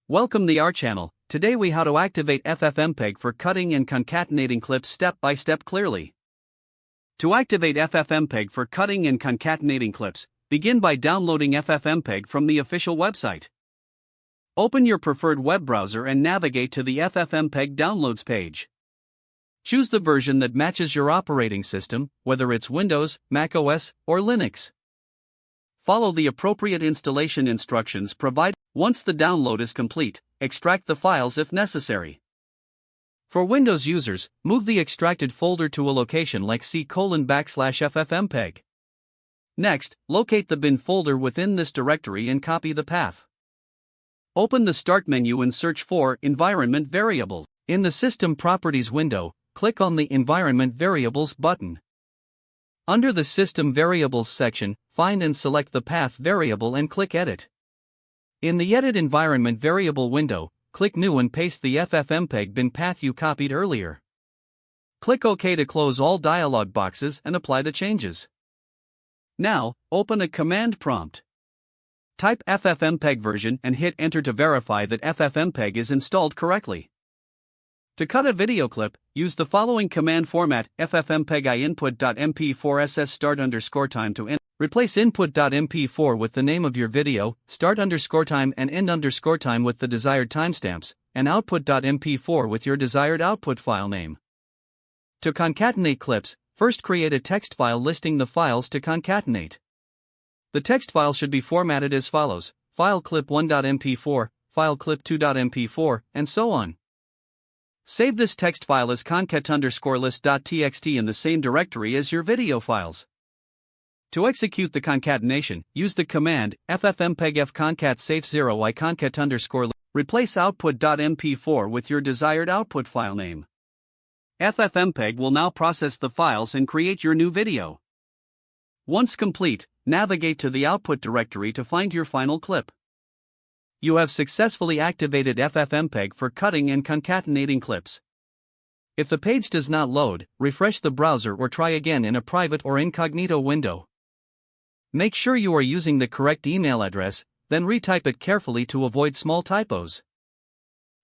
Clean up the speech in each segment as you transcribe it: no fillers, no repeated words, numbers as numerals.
Welcome to our channel. Today we how to activate FFmpeg for cutting and concatenating clips step by step clearly. To activate FFmpeg for cutting and concatenating clips, begin by downloading FFmpeg from the official website. Open your preferred web browser and navigate to the FFmpeg downloads page. Choose the version that matches your operating system, whether it's Windows, Mac OS, or Linux. Follow the appropriate installation instructions provided. Once the download is complete, extract the files if necessary. For Windows users, move the extracted folder to a location like C:/FFmpeg. Next, locate the bin folder within this directory and copy the path. Open the Start menu and search for Environment Variables. In the System Properties window, click on the Environment Variables button. Under the System Variables section, find and select the path variable and click Edit. In the Edit Environment Variable window, click New and paste the FFmpeg bin path you copied earlier. Click OK to close all dialog boxes and apply the changes. Now, open a command prompt. Type FFmpeg version and hit Enter to verify that FFmpeg is installed correctly. To cut a video clip, use the following command format: FFmpeg input.mp4 ss start_time to end. Replace input.mp4 with the name of your video, start_time and end_time with the desired timestamps, and output.mp4 with your desired output file name. To concatenate clips, first create a text file listing the files to concatenate. The text file should be formatted as follows: file clip1.mp4, file clip2.mp4, and so on. Save this text file as concat_list.txt in the same directory as your video files. To execute the concatenation, use the command FFmpeg fconcat safe0 I concat_list. Replace output.mp4 with your desired output file name. FFmpeg will now process the files and create your new video. Once complete, navigate to the output directory to find your final clip. You have successfully activated FFmpeg for cutting and concatenating clips. If the page does not load, refresh the browser or try again in a private or incognito window. Make sure you are using the correct email address, then retype it carefully to avoid small typos.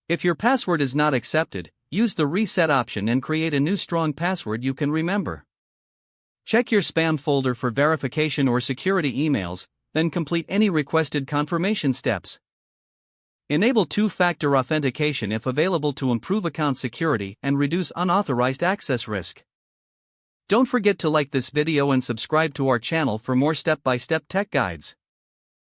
If your password is not accepted, use the reset option and create a new strong password you can remember. Check your spam folder for verification or security emails, then complete any requested confirmation steps. Enable two-factor authentication if available to improve account security and reduce unauthorized access risk. Don't forget to like this video and subscribe to our channel for more step-by-step tech guides.